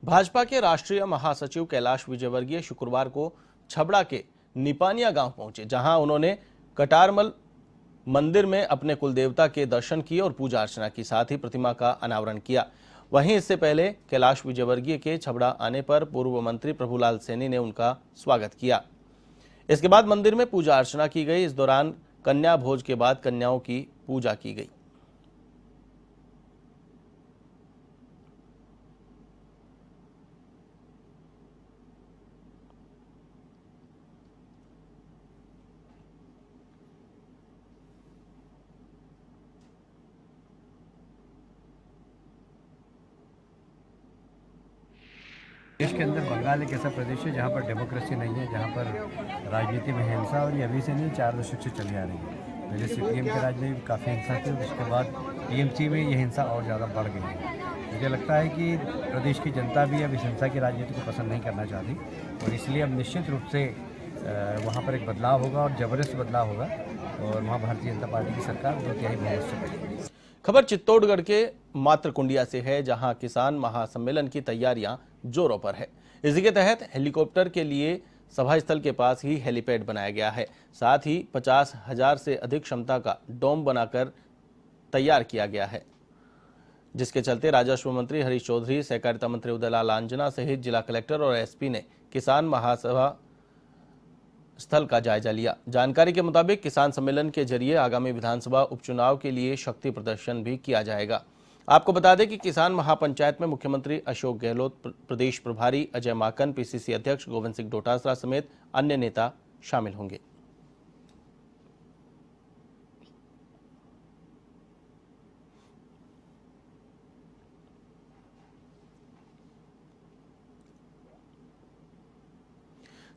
भाजपा के राष्ट्रीय महासचिव कैलाश विजयवर्गीय शुक्रवार को छबड़ा के निपानिया गांव पहुंचे, जहां उन्होंने कटारमल मंदिर में अपने कुलदेवता के दर्शन किए और पूजा अर्चना की, साथ ही प्रतिमा का अनावरण किया। वहीं इससे पहले कैलाश विजयवर्गीय के छबड़ा आने पर पूर्व मंत्री प्रभुलाल सैनी ने उनका स्वागत किया। इसके बाद मंदिर में पूजा अर्चना की गई। इस दौरान कन्या भोज के बाद कन्याओं की पूजा की गई। देश के अंदर बंगाल एक ऐसा प्रदेश है जहाँ पर डेमोक्रेसी नहीं है, जहाँ पर राजनीति में हिंसा, और ये अभी से नहीं 4 दशक से चली आ रही है। पहले सीपीएम के राज में भी काफ़ी हिंसा थी, उसके बाद टीएमसी में ये हिंसा और ज़्यादा बढ़ गई है। मुझे लगता है कि प्रदेश की जनता भी अब इस हिंसा की राजनीति को पसंद नहीं करना चाहती, और इसलिए अब निश्चित रूप से वहाँ पर एक बदलाव होगा और ज़बरदस्त बदलाव होगा, और वहाँ भारतीय जनता पार्टी की सरकार 2/3 बहुमत से बनेगी। खबर चित्तौड़गढ़ के मात्रकुंडिया से है, जहां किसान महासम्मेलन की तैयारियां जोरों पर है। इसी के तहत हेलीकॉप्टर के लिए सभा स्थल के पास ही हेलीपैड बनाया गया है। साथ ही 50,000 से अधिक क्षमता का डोम बनाकर तैयार किया गया है, जिसके चलते राजस्व मंत्री हरीश चौधरी, सहकारिता मंत्री उदयलाल आंजना सहित जिला कलेक्टर और एसपी ने किसान महासभा स्थल का जायजा लिया। जानकारी के मुताबिक किसान सम्मेलन के जरिए आगामी विधानसभा उपचुनाव के लिए शक्ति प्रदर्शन भी किया जाएगा। आपको बता दें कि किसान महापंचायत में मुख्यमंत्री अशोक गहलोत, प्रदेश प्रभारी अजय माकन, पीसीसी अध्यक्ष गोविंद सिंह डोटासरा समेत अन्य नेता शामिल होंगे।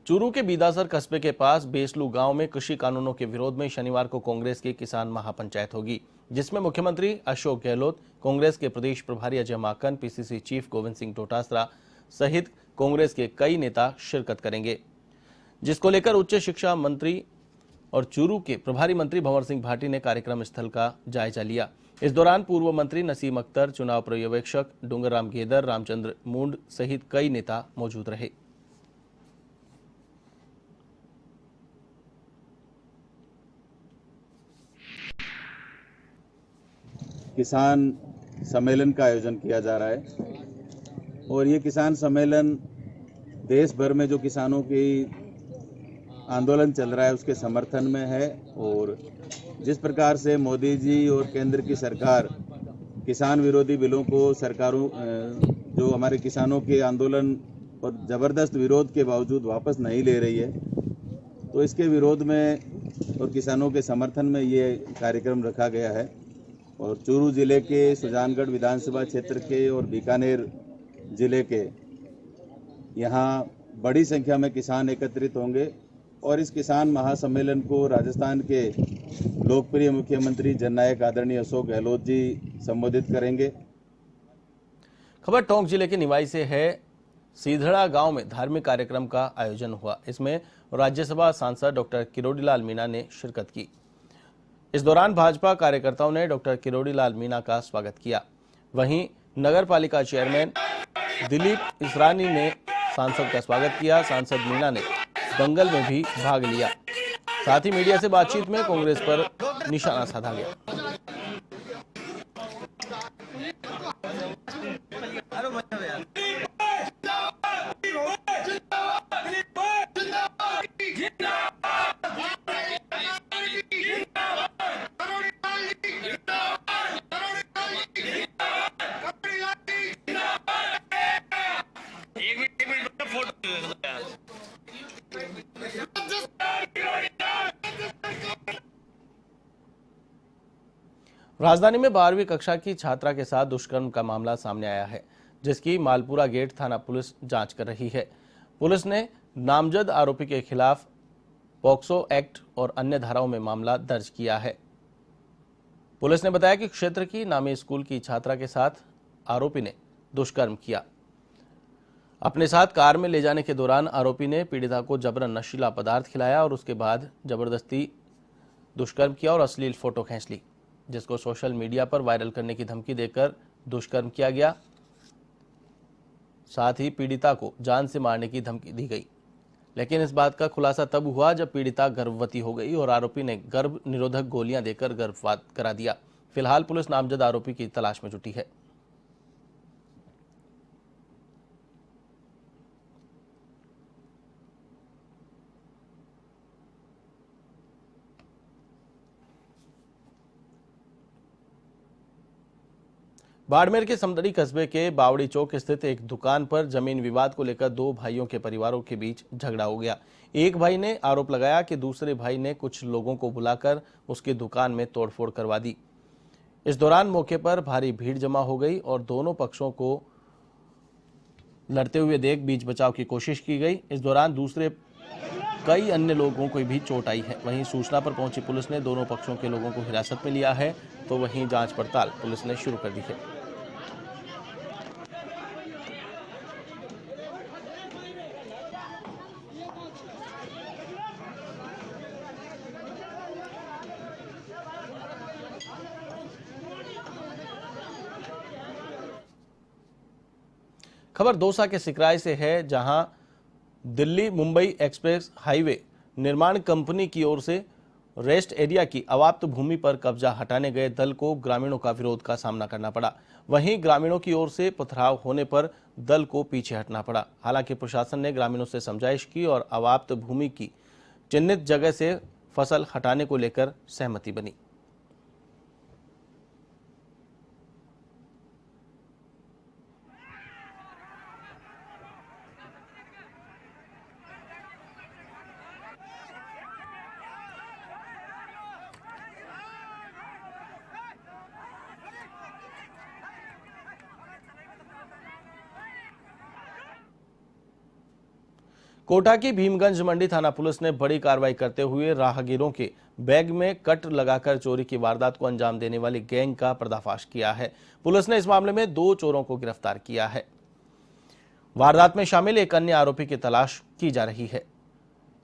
चूरू के बीदासर कस्बे के पास बेसलू गांव में कृषि कानूनों के विरोध में शनिवार को कांग्रेस की किसान महापंचायत होगी, जिसमें मुख्यमंत्री अशोक गहलोत, कांग्रेस के प्रदेश प्रभारी अजय माकन, पीसीसी चीफ गोविंद सिंह डोटासरा सहित कांग्रेस के कई नेता शिरकत करेंगे, जिसको लेकर उच्च शिक्षा मंत्री और चूरू के प्रभारी मंत्री भंवर सिंह भाटी ने कार्यक्रम स्थल का जायजा लिया। इस दौरान पूर्व मंत्री नसीम अख्तर, चुनाव पर्यवेक्षक डूंगरराम गेदर, रामचंद्र मूंड सहित कई नेता मौजूद रहे। किसान सम्मेलन का आयोजन किया जा रहा है, और ये किसान सम्मेलन देश भर में जो किसानों की आंदोलन चल रहा है उसके समर्थन में है। और जिस प्रकार से मोदी जी और केंद्र की सरकार किसान विरोधी बिलों को सरकारों जो हमारे किसानों के आंदोलन और ज़बरदस्त विरोध के बावजूद वापस नहीं ले रही है, तो इसके विरोध में और किसानों के समर्थन में ये कार्यक्रम रखा गया है। और चूरू जिले के सुजानगढ़ विधानसभा क्षेत्र के और बीकानेर जिले के यहाँ बड़ी संख्या में किसान एकत्रित होंगे, और इस किसान महासम्मेलन को राजस्थान के लोकप्रिय मुख्यमंत्री जननायक आदरणीय अशोक गहलोत जी संबोधित करेंगे। खबर टोंक जिले के निवाई से है। सीधड़ा गांव में धार्मिक कार्यक्रम का आयोजन हुआ। इसमें राज्यसभा सांसद डॉक्टर किरोड़ीलाल मीणा ने शिरकत की। इस दौरान भाजपा कार्यकर्ताओं ने डॉक्टर किरोड़ीलाल मीणा का स्वागत किया। वहीं नगर पालिका चेयरमैन दिलीप इसरानी ने सांसद का स्वागत किया। सांसद मीणा ने दंगल में भी भाग लिया। साथ ही मीडिया से बातचीत में कांग्रेस पर निशाना साधा गया। राजधानी में 12वीं कक्षा की छात्रा के साथ दुष्कर्म का मामला सामने आया है, जिसकी मालपुरा गेट थाना पुलिस जांच कर रही है। पुलिस ने नामजद आरोपी के खिलाफ पॉक्सो एक्ट और अन्य धाराओं में मामला दर्ज किया है। पुलिस ने बताया कि क्षेत्र की नामी स्कूल की छात्रा के साथ आरोपी ने दुष्कर्म किया। अपने साथ कार में ले जाने के दौरान आरोपी ने पीड़िता को जबरन नशीला पदार्थ खिलाया और उसके बाद जबरदस्ती दुष्कर्म किया और अश्लील फोटो खींच ली, जिसको सोशल मीडिया पर वायरल करने की धमकी देकर दुष्कर्म किया गया। साथ ही पीड़िता को जान से मारने की धमकी दी गई। लेकिन इस बात का खुलासा तब हुआ जब पीड़िता गर्भवती हो गई और आरोपी ने गर्भ निरोधक गोलियां देकर गर्भपात करा दिया। फिलहाल पुलिस नामजद आरोपी की तलाश में जुटी है। बाड़मेर के समदड़ी कस्बे के बावड़ी चौक स्थित एक दुकान पर जमीन विवाद को लेकर दो भाइयों के परिवारों के बीच झगड़ा हो गया। एक भाई ने आरोप लगाया कि दूसरे भाई ने कुछ लोगों को बुलाकर उसकी दुकान में तोड़फोड़ करवा दी। इस दौरान मौके पर भारी भीड़ जमा हो गई और दोनों पक्षों को लड़ते हुए देख बीच बचाव की कोशिश की गई। इस दौरान दूसरे कई अन्य लोगों को भी चोट आई है। वहीं सूचना पर पहुंची पुलिस ने दोनों पक्षों के लोगों को हिरासत में लिया है, तो वहीं जांच पड़ताल पुलिस ने शुरू कर दी है। खबर दौसा के सिकराय से है, जहां दिल्ली मुंबई एक्सप्रेस हाईवे निर्माण कंपनी की ओर से रेस्ट एरिया की अवाप्त भूमि पर कब्जा हटाने गए दल को ग्रामीणों का विरोध का सामना करना पड़ा। वहीं ग्रामीणों की ओर से पथराव होने पर दल को पीछे हटना पड़ा। हालांकि प्रशासन ने ग्रामीणों से समझाइश की और अवाप्त भूमि की चिन्हित जगह से फसल हटाने को लेकर सहमति बनी। कोटा की भीमगंज मंडी थाना पुलिस ने बड़ी कार्रवाई करते हुए राहगीरों के बैग में कट लगाकर चोरी की वारदात को अंजाम देने वाली गैंग का पर्दाफाश किया है। पुलिस ने इस मामले में 2 चोरों को गिरफ्तार किया है। वारदात में शामिल एक अन्य आरोपी की तलाश की जा रही है।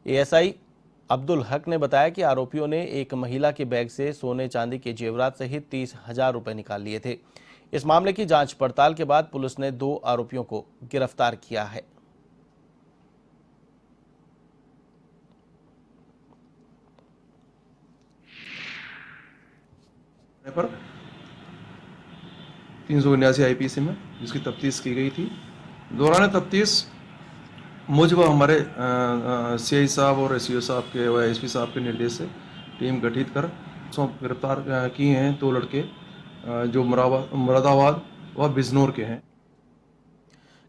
एएसआई अब्दुल हक ने बताया कि आरोपियों ने एक महिला के बैग से सोने चांदी के जेवरात सहित 30,000 रुपए निकाल लिए थे। इस मामले की जांच पड़ताल के बाद पुलिस ने 2 आरोपियों को गिरफ्तार किया है। पर 379 आईपीसी में जिसकी तफ्तीश की गई थी। दौरान तफ्तीश मुझब हमारे सीआई साहब और एसईओ साहब के व एसपी साहब के निर्देश से टीम गठित कर गिरफ्तार किए हैं 2 लड़के जो मुरादाबाद व बिजनौर के हैं।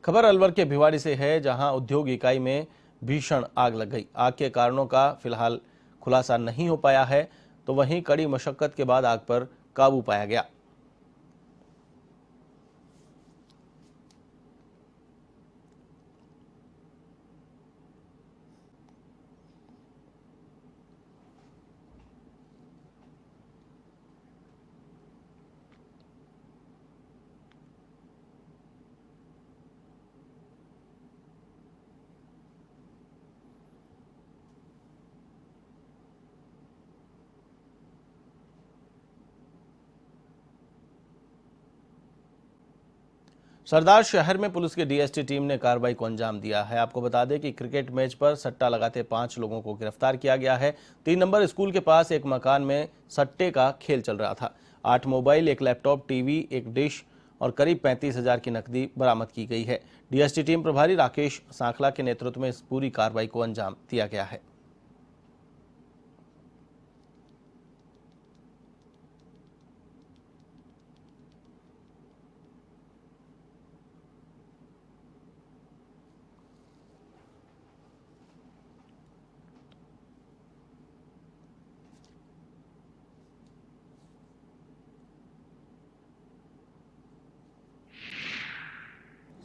खबर अलवर के भिवाड़ी से है, जहां उद्योग इकाई में भीषण आग लग गई। आग के कारणों का फिलहाल खुलासा नहीं हो पाया है, तो वहीं कड़ी मशक्कत के बाद आग पर काबू पाया गया। सरदार शहर में पुलिस की डीएसटी टीम ने कार्रवाई को अंजाम दिया है। आपको बता दें कि क्रिकेट मैच पर सट्टा लगाते 5 लोगों को गिरफ्तार किया गया है। 3 नंबर स्कूल के पास एक मकान में सट्टे का खेल चल रहा था। 8 मोबाइल, 1 लैपटॉप, टीवी, 1 डिश और करीब 35,000 की नकदी बरामद की गई है। डीएसटी टीम प्रभारी राकेश सांखला के नेतृत्व में इस पूरी कार्रवाई को अंजाम दिया गया है।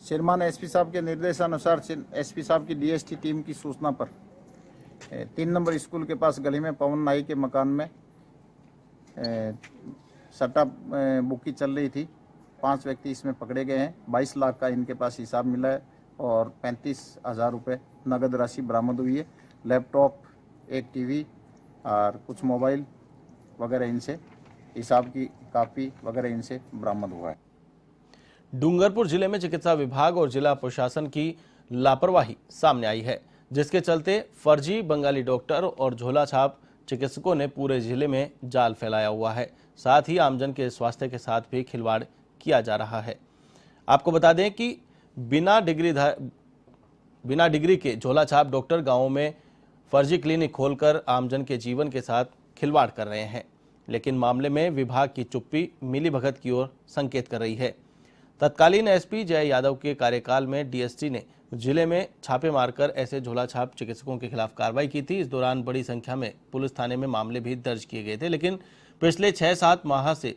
श्रीमान एसपी साहब के निर्देशानुसार एसपी साहब की डीएसटी टीम की सूचना पर 3 नंबर स्कूल के पास गली में पवन नाई के मकान में सट्टा बुकी चल रही थी। 5 व्यक्ति इसमें पकड़े गए हैं। 22 लाख का इनके पास हिसाब मिला है और 35,000 रुपये नगद राशि बरामद हुई है। लैपटॉप, 1 टीवी और कुछ मोबाइल वगैरह इनसे, हिसाब की कापी वगैरह इनसे बरामद हुआ है। डूंगरपुर जिले में चिकित्सा विभाग और जिला प्रशासन की लापरवाही सामने आई है, जिसके चलते फर्जी बंगाली डॉक्टर और झोला छाप चिकित्सकों ने पूरे जिले में जाल फैलाया हुआ है। साथ ही आमजन के स्वास्थ्य के साथ भी खिलवाड़ किया जा रहा है। आपको बता दें कि बिना डिग्री के झोला छाप डॉक्टर गांवों में फर्जी क्लिनिक खोलकर आमजन के जीवन के साथ खिलवाड़ कर रहे हैं, लेकिन मामले में विभाग की चुप्पी मिलीभगत की ओर संकेत कर रही है। तत्कालीन एसपी जय यादव के कार्यकाल में डीएसटी ने जिले में छापे मारकर ऐसे झोला छाप चिकित्सकों के खिलाफ कार्रवाई की थी। इस दौरान बड़ी संख्या में पुलिस थाने में मामले भी दर्ज किए गए थे, लेकिन पिछले 6-7 माह से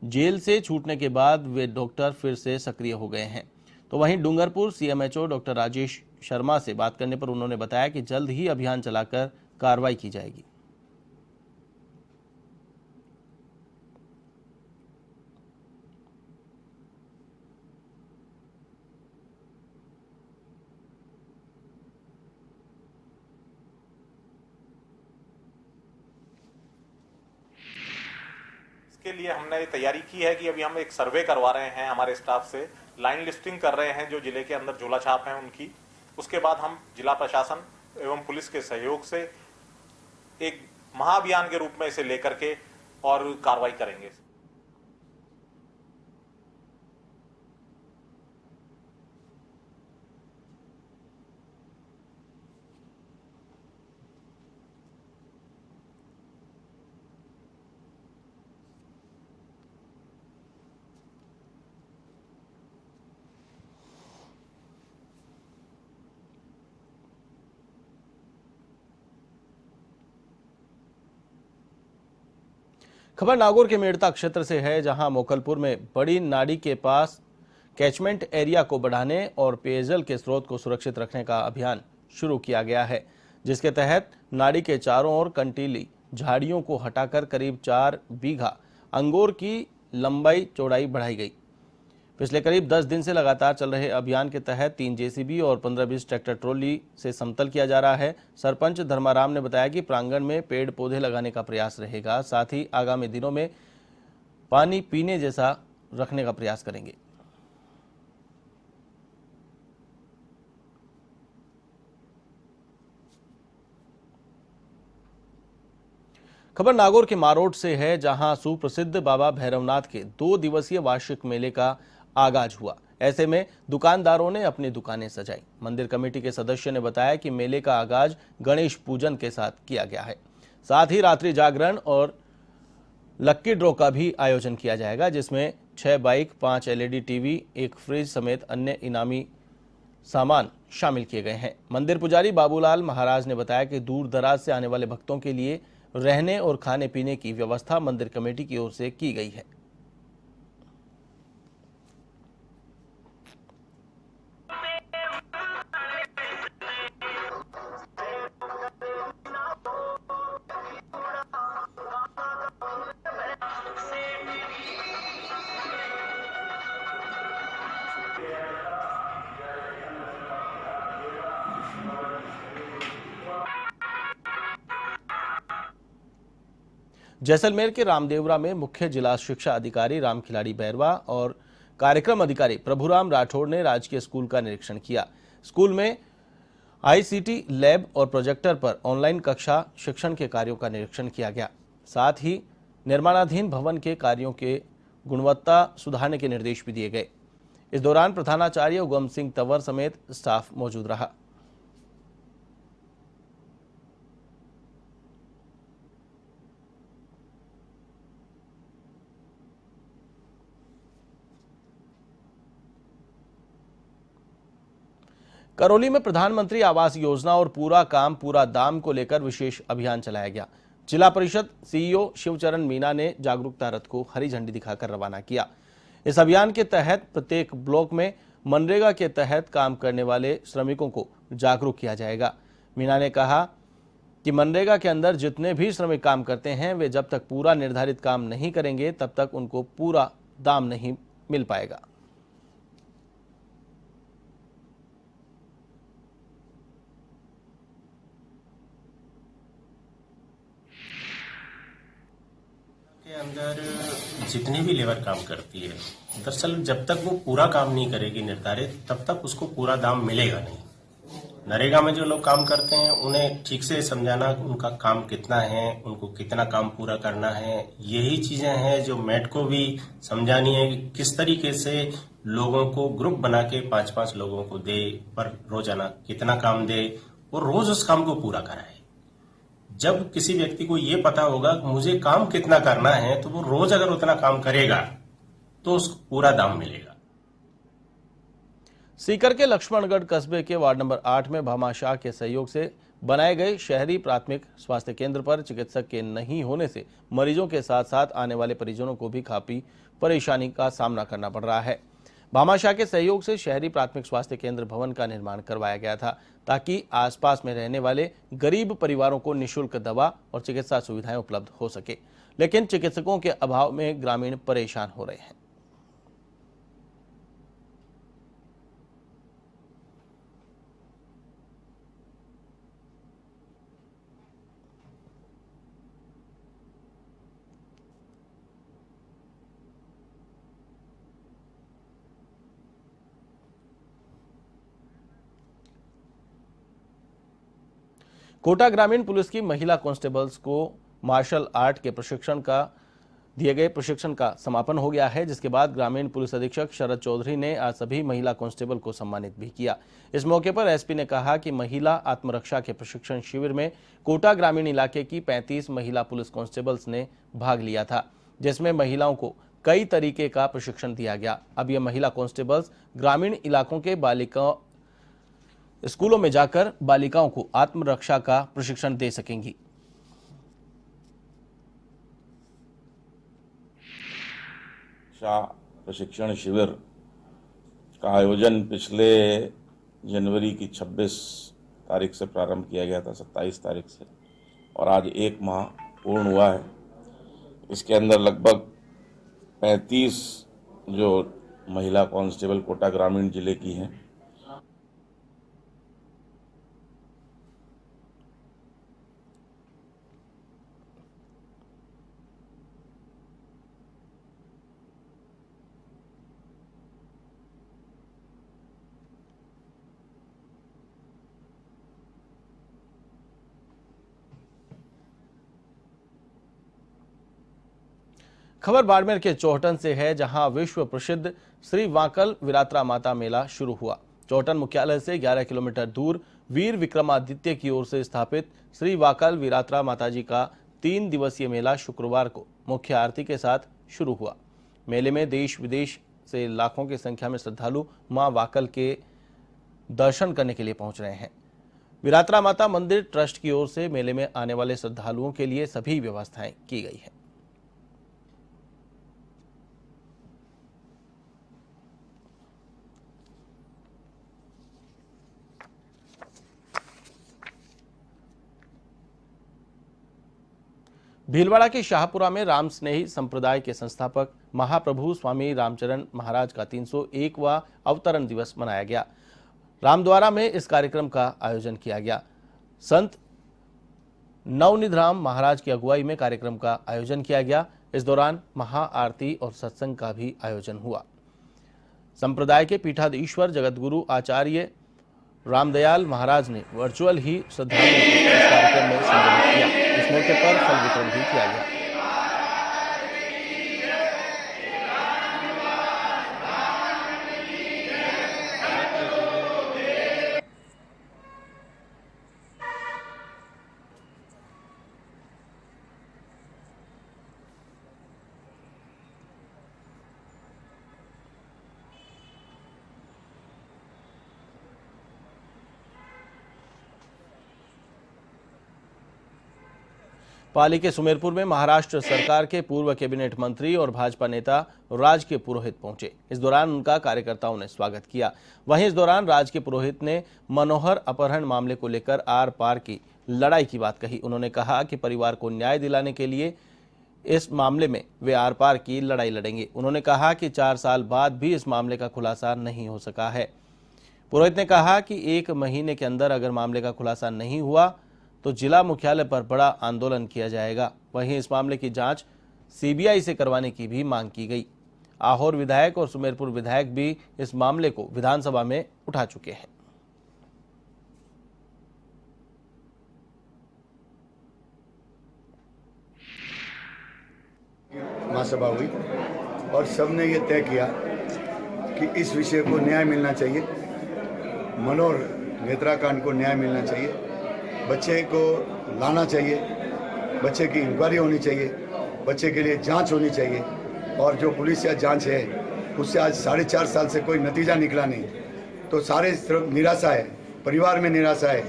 जेल से छूटने के बाद वे डॉक्टर फिर से सक्रिय हो गए हैं। तो वहीं डूंगरपुर सीएमएचओ डॉक्टर राजेश शर्मा से बात करने पर उन्होंने बताया कि जल्द ही अभियान चलाकर कार्रवाई की जाएगी। इसके लिए हमने तैयारी की है कि अभी हम एक सर्वे करवा रहे हैं, हमारे स्टाफ से लाइन लिस्टिंग कर रहे हैं जो जिले के अंदर झोला छाप हैं उनकी। उसके बाद हम जिला प्रशासन एवं पुलिस के सहयोग से एक महाअभियान के रूप में इसे लेकर के और कार्रवाई करेंगे। खबर नागौर के मेड़ता क्षेत्र से है, जहां मोकलपुर में बड़ी नाड़ी के पास कैचमेंट एरिया को बढ़ाने और पेयजल के स्रोत को सुरक्षित रखने का अभियान शुरू किया गया है, जिसके तहत नाड़ी के चारों ओर कंटीली झाड़ियों को हटाकर करीब 4 बीघा अंगूर की लंबाई चौड़ाई बढ़ाई गई। पिछले करीब 10 दिन से लगातार चल रहे अभियान के तहत 3 जेसीबी और 15-20 ट्रैक्टर ट्रॉली से समतल किया जा रहा है। सरपंच धर्माराम ने बताया कि प्रांगण में पेड़ पौधे लगाने का प्रयास रहेगा, साथ ही आगामी दिनों में पानी पीने जैसा रखने का प्रयास करेंगे। खबर नागौर के मारोट से है, जहां सुप्रसिद्ध बाबा भैरवनाथ के 2 दिवसीय वार्षिक मेले का आगाज हुआ। ऐसे में दुकानदारों ने अपनी दुकानें सजाई। मंदिर कमेटी के सदस्य ने बताया कि मेले का आगाज गणेश पूजन के साथ किया गया है। साथ ही रात्रि जागरण और लक्की ड्रॉ का भी आयोजन किया जाएगा, जिसमें 6 बाइक, 5 एलईडी टीवी, 1 फ्रिज समेत अन्य इनामी सामान शामिल किए गए हैं। मंदिर पुजारी बाबूलाल महाराज ने बताया कि दूर दराज से आने वाले भक्तों के लिए रहने और खाने पीने की व्यवस्था मंदिर कमेटी की ओर से की गई है। जैसलमेर के रामदेवरा में मुख्य जिला शिक्षा अधिकारी रामखिलाड़ी बैरवा और कार्यक्रम अधिकारी प्रभुराम राठौड़ ने राजकीय स्कूल का निरीक्षण किया। स्कूल में आईसीटी लैब और प्रोजेक्टर पर ऑनलाइन कक्षा शिक्षण के कार्यों का निरीक्षण किया गया। साथ ही निर्माणाधीन भवन के कार्यों के गुणवत्ता सुधारने के निर्देश भी दिए गए। इस दौरान प्रधानाचार्य उगम सिंह तंवर समेत स्टाफ मौजूद रहा। करौली में प्रधानमंत्री आवास योजना और पूरा काम पूरा दाम को लेकर विशेष अभियान चलाया गया। जिला परिषद सीईओ शिवचरण मीना ने जागरूकता रथ को हरी झंडी दिखाकर रवाना किया। इस अभियान के तहत प्रत्येक ब्लॉक में मनरेगा के तहत काम करने वाले श्रमिकों को जागरूक किया जाएगा। मीना ने कहा कि मनरेगा के अंदर जितने भी श्रमिक काम करते हैं, वे जब तक पूरा निर्धारित काम नहीं करेंगे तब तक उनको पूरा दाम नहीं मिल पाएगा। के अंदर जितनी भी लेबर काम करती है, दरअसल जब तक वो पूरा काम नहीं करेगी निर्धारित, तब तक उसको पूरा दाम मिलेगा नहीं। नरेगा में जो लोग काम करते हैं उन्हें ठीक से समझाना उनका काम कितना है, उनको कितना काम पूरा करना है, यही चीजें हैं जो मेट को भी समझानी है कि किस तरीके से लोगों को ग्रुप बना के 5-5 लोगों को दे, पर रोजाना कितना काम दे और रोज उस काम को पूरा कराए। जब किसी व्यक्ति को ये पता होगा कि मुझे काम कितना करना है, तो वो रोज अगर उतना काम करेगा तो उसको पूरा दाम मिलेगा। सीकर के लक्ष्मणगढ़ कस्बे के वार्ड नंबर 8 में भामाशाह के सहयोग से बनाए गए शहरी प्राथमिक स्वास्थ्य केंद्र पर चिकित्सक के नहीं होने से मरीजों के साथ साथ आने वाले परिजनों को भी काफी परेशानी का सामना करना पड़ रहा है। भामाशाह के सहयोग से शहरी प्राथमिक स्वास्थ्य केंद्र भवन का निर्माण करवाया गया था ताकि आसपास में रहने वाले गरीब परिवारों को निःशुल्क दवा और चिकित्सा सुविधाएं उपलब्ध हो सके, लेकिन चिकित्सकों के अभाव में ग्रामीण परेशान हो रहे हैं। कोटा ग्रामीण पुलिस की महिला कांस्टेबल्स को मार्शल आर्ट के दिए गए प्रशिक्षण का समापन हो गया है, जिसके बाद ग्रामीण पुलिस अधीक्षक शरद चौधरी ने आज सभी महिला कांस्टेबल को सम्मानित भी किया। इस मौके पर एसपी ने कहा कि महिला आत्मरक्षा के प्रशिक्षण शिविर में कोटा ग्रामीण इलाके की 35 महिला पुलिस कांस्टेबल्स ने भाग लिया था, जिसमें महिलाओं को कई तरीके का प्रशिक्षण दिया गया। अब ये महिला कांस्टेबल्स ग्रामीण इलाकों के स्कूलों में जाकर बालिकाओं को आत्मरक्षा का प्रशिक्षण दे सकेंगी। प्रशिक्षण शिविर का आयोजन पिछले जनवरी की 26 तारीख से प्रारंभ किया गया था, 27 तारीख से, और आज 1 माह पूर्ण हुआ है। इसके अंदर लगभग 35 जो महिला कांस्टेबल कोटा ग्रामीण जिले की हैं, खबर बाड़मेर के चौहटन से है, जहां विश्व प्रसिद्ध श्री वाकल विरात्रा माता मेला शुरू हुआ। चौहटन मुख्यालय से 11 किलोमीटर दूर वीर विक्रमादित्य की ओर से स्थापित श्री वाकल विरात्रा माताजी का 3 दिवसीय मेला शुक्रवार को मुख्य आरती के साथ शुरू हुआ। मेले में देश विदेश से लाखों की संख्या में श्रद्धालु मां वाकल के दर्शन करने के लिए पहुंच रहे हैं। विरात्रा माता मंदिर ट्रस्ट की ओर से मेले में आने वाले श्रद्धालुओं के लिए सभी व्यवस्थाएं की गई है। भीलवाड़ा के शाहपुरा में राम स्नेही संप्रदाय के संस्थापक महाप्रभु स्वामी रामचरण महाराज का 301वां अवतरण दिवस मनाया गया। रामद्वारा में इस कार्यक्रम का आयोजन किया गया। संत नवनिधराम महाराज की अगुवाई में कार्यक्रम का आयोजन किया गया। इस दौरान महाआरती और सत्संग का भी आयोजन हुआ। संप्रदाय के पीठाधीश्वर जगतगुरु आचार्य रामदयाल महाराज ने वर्चुअल ही श्रद्धालुओं को इस कार्यक्रम में सम्मिलित किया। इस मौके पर फल वितरण भी किया गया। पाली के सुमेरपुर में महाराष्ट्र सरकार के पूर्व कैबिनेट मंत्री और भाजपा नेता राज के पुरोहित पहुंचे। इस दौरान उनका कार्यकर्ताओं ने स्वागत किया। वहीं इस दौरान राज के पुरोहित ने मनोहर अपहरण मामले को लेकर आर पार की लड़ाई की बात कही। उन्होंने कहा कि परिवार को न्याय दिलाने के लिए इस मामले में वे आर पार की लड़ाई लड़ेंगे। उन्होंने कहा कि 4 साल बाद भी इस मामले का खुलासा नहीं हो सका है। पुरोहित ने कहा कि 1 महीने के अंदर अगर मामले का खुलासा नहीं हुआ तो जिला मुख्यालय पर बड़ा आंदोलन किया जाएगा। वहीं इस मामले की जांच सीबीआई से करवाने की भी मांग की गई। आहोर विधायक और सुमेरपुर विधायक भी इस मामले को विधानसभा में उठा चुके हैं। महासभा हुई और सबने ये तय किया कि इस विषय को न्याय मिलना चाहिए, मनोहर नेत्रा कांड को न्याय मिलना चाहिए, बच्चे को लाना चाहिए, बच्चे की इंक्वायरी होनी चाहिए, बच्चे के लिए जांच होनी चाहिए। और जो पुलिस या जांच है उससे आज 4.5 साल से कोई नतीजा निकला नहीं, तो सारे तरफ निराशा है, परिवार में निराशा है,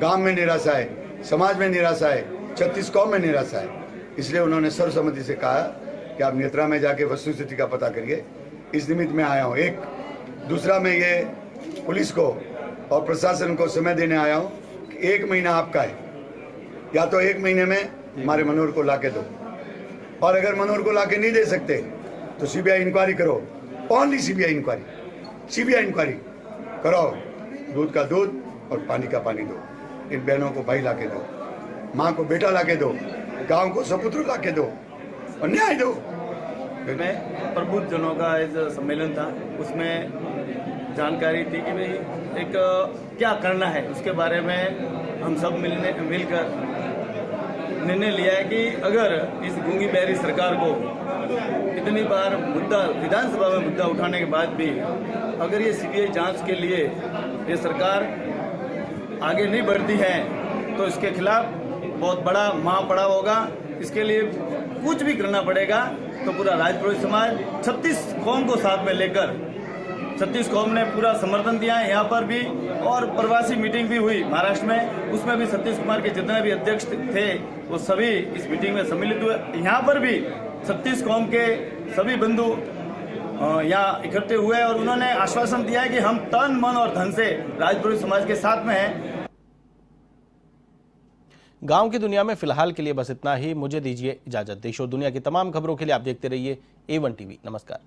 गांव में निराशा है, समाज में निराशा है, 36 कौम में निराशा है। इसलिए उन्होंने सर्वसम्मति से कहा कि आप नेत्रा में जाके वस्तुस्थिति का पता करिए। इस निमित्त में आया हूँ। एक दूसरा, मैं ये पुलिस को और प्रशासन को समय देने आया हूँ कि 1 महीना आपका है, या तो 1 महीने में हमारे मनोहर को लाके दो, और अगर मनोहर को लाके नहीं दे सकते तो सीबीआई इंक्वायरी करो, ओनली सीबीआई इंक्वायरी कराओ। दूध का दूध और पानी का पानी दो, इन बहनों को भाई लाके दो, माँ को बेटा लाके दो, गांव को सपुत्र लाके दो और न्याय दो। में प्रबुद्ध जनों का एक सम्मेलन था, उसमें जानकारी थी कि भाई एक क्या करना है, उसके बारे में हम सब मिलकर निर्णय लिया है कि अगर इस गूंगी बहरी सरकार को इतनी बार मुद्दा विधानसभा में मुद्दा उठाने के बाद भी अगर ये सीबीआई जांच के लिए ये सरकार आगे नहीं बढ़ती है तो इसके खिलाफ बहुत बड़ा महापड़ाव होगा। इसके लिए कुछ भी करना पड़ेगा। तो पूरा राजपुरोहित समाज 36 कौम को साथ में लेकर 36 कौम ने पूरा समर्थन दिया है यहाँ पर भी, और प्रवासी मीटिंग भी हुई महाराष्ट्र में, उसमें भी सतीश कुमार के जितने भी अध्यक्ष थे वो सभी इस मीटिंग में सम्मिलित हुए। यहाँ पर भी 36 कौम के सभी बंधु यहाँ इकट्ठे हुए और उन्होंने आश्वासन दिया है कि हम तन मन और धन से राजपुरोहित समाज के साथ में हैं। गांव की दुनिया में फिलहाल के लिए बस इतना ही। मुझे दीजिए इजाजत। देश और दुनिया की तमाम खबरों के लिए आप देखते रहिए A1 TV। नमस्कार।